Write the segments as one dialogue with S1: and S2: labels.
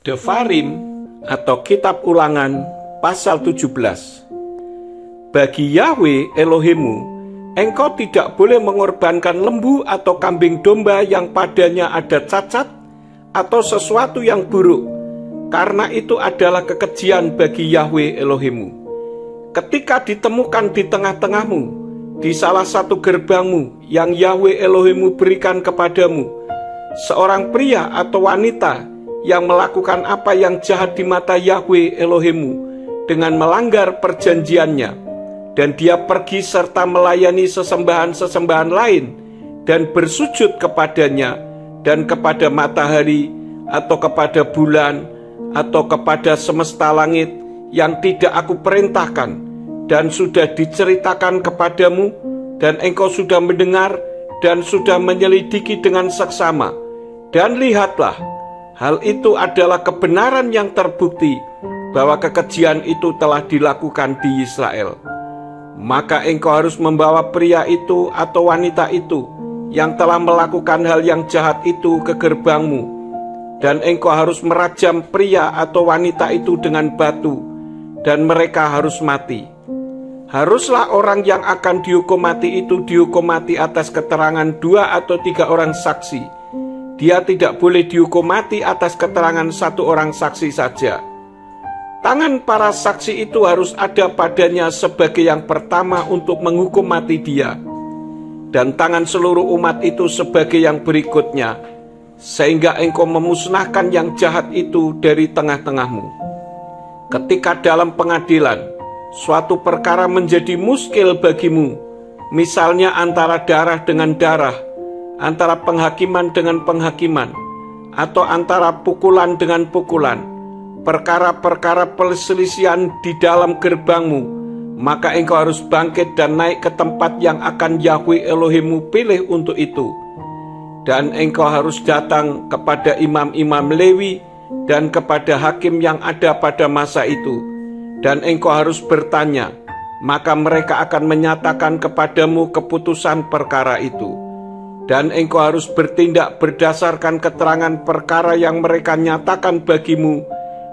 S1: Devarim atau Kitab Ulangan pasal 17. Bagi Yahwe Elohimmu, engkau tidak boleh mengorbankan lembu atau kambing domba yang padanya ada cacat atau sesuatu yang buruk, karena itu adalah kekejian bagi Yahwe Elohimmu. Ketika ditemukan di tengah-tengahmu, di salah satu gerbangmu yang Yahwe Elohimmu berikan kepadamu, seorang pria atau wanita yang melakukan apa yang jahat di mata Yahwe Elohimmu dengan melanggar perjanjiannya, dan dia pergi serta melayani sesembahan-sesembahan lain dan bersujud kepadanya dan kepada matahari atau kepada bulan atau kepada semesta langit yang tidak aku perintahkan dan sudah diceritakan kepadamu, dan engkau sudah mendengar dan sudah menyelidiki dengan seksama. Dan lihatlah, hal itu adalah kebenaran yang terbukti bahwa kekejian itu telah dilakukan di Israel. Maka engkau harus membawa pria itu atau wanita itu yang telah melakukan hal yang jahat itu ke gerbangmu, dan engkau harus merajam pria atau wanita itu dengan batu, dan mereka harus mati. Haruslah orang yang akan dihukum mati itu dihukum mati atas keterangan 2 atau 3 orang saksi. Dia tidak boleh dihukum mati atas keterangan 1 orang saksi saja. Tangan para saksi itu harus ada padanya sebagai yang pertama untuk menghukum mati dia, dan tangan seluruh umat itu sebagai yang berikutnya, sehingga engkau memusnahkan yang jahat itu dari tengah-tengahmu. Ketika dalam pengadilan suatu perkara menjadi muskil bagimu, misalnya antara darah dengan darah, antara penghakiman dengan penghakiman, atau antara pukulan dengan pukulan, perkara-perkara perselisihan di dalam gerbangmu, maka engkau harus bangkit dan naik ke tempat yang akan Yahwe Elohimmu pilih untuk itu. Dan engkau harus datang kepada imam-imam Lewi dan kepada hakim yang ada pada masa itu, dan engkau harus bertanya, maka mereka akan menyatakan kepadamu keputusan perkara itu. Dan engkau harus bertindak berdasarkan keterangan perkara yang mereka nyatakan bagimu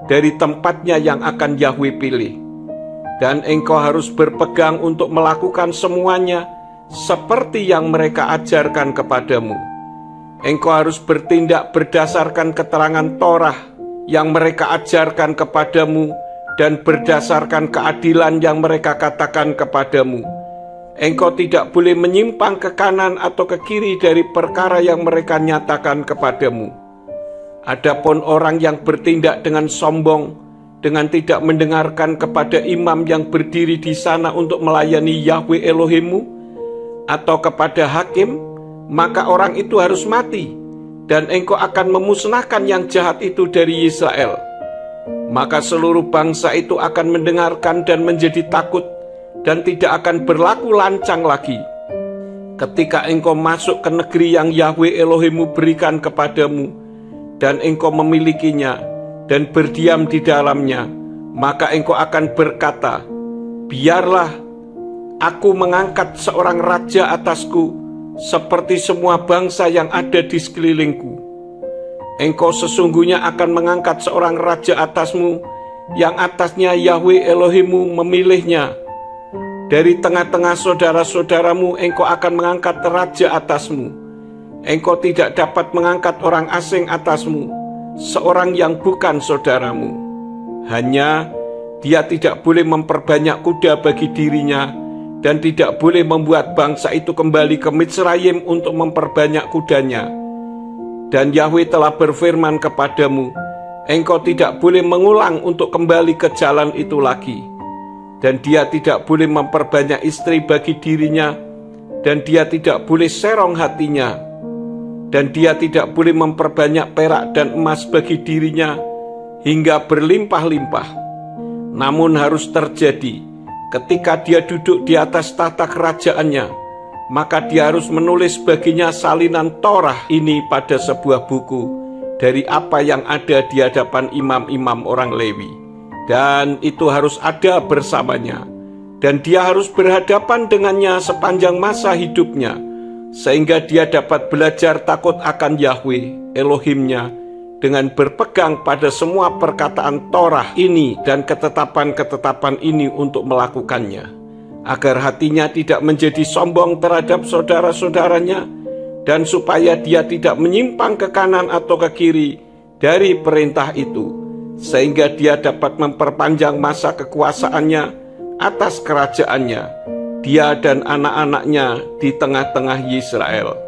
S1: dari tempatnya yang akan Yahwe pilih. Dan engkau harus berpegang untuk melakukan semuanya seperti yang mereka ajarkan kepadamu. Engkau harus bertindak berdasarkan keterangan Torah yang mereka ajarkan kepadamu dan berdasarkan keadilan yang mereka katakan kepadamu. Engkau tidak boleh menyimpang ke kanan atau ke kiri dari perkara yang mereka nyatakan kepadamu. Adapun orang yang bertindak dengan sombong, dengan tidak mendengarkan kepada imam yang berdiri di sana untuk melayani Yahwe Elohimmu, atau kepada hakim, maka orang itu harus mati, dan engkau akan memusnahkan yang jahat itu dari Israel. Maka seluruh bangsa itu akan mendengarkan dan menjadi takut, dan tidak akan berlaku lancang lagi. Ketika engkau masuk ke negeri yang Yahwe Elohimmu berikan kepadamu, dan engkau memilikinya dan berdiam di dalamnya, maka engkau akan berkata, biarlah aku mengangkat seorang raja atasku seperti semua bangsa yang ada di sekelilingku. Engkau sesungguhnya akan mengangkat seorang raja atasmu yang atasnya Yahwe Elohimmu memilihnya. Dari tengah-tengah saudara-saudaramu engkau akan mengangkat raja atasmu. Engkau tidak dapat mengangkat orang asing atasmu, seorang yang bukan saudaramu. Hanya dia tidak boleh memperbanyak kuda bagi dirinya, dan tidak boleh membuat bangsa itu kembali ke Mitsrayim untuk memperbanyak kudanya. Dan Yahwe telah berfirman kepadamu, engkau tidak boleh mengulang untuk kembali ke jalan itu lagi. Dan dia tidak boleh memperbanyak istri bagi dirinya, dan dia tidak boleh serong hatinya, dan dia tidak boleh memperbanyak perak dan emas bagi dirinya hingga berlimpah-limpah. Namun harus terjadi ketika dia duduk di atas tahta kerajaannya, maka dia harus menulis baginya salinan Torah ini pada sebuah buku dari apa yang ada di hadapan imam-imam orang Lewi. Dan itu harus ada bersamanya, dan dia harus berhadapan dengannya sepanjang masa hidupnya, sehingga dia dapat belajar takut akan Yahwe Elohimnya dengan berpegang pada semua perkataan Torah ini dan ketetapan-ketetapan ini untuk melakukannya, agar hatinya tidak menjadi sombong terhadap saudara-saudaranya, dan supaya dia tidak menyimpang ke kanan atau ke kiri dari perintah itu, sehingga dia dapat memperpanjang masa kekuasaannya atas kerajaannya, dia dan anak-anaknya di tengah-tengah Israel.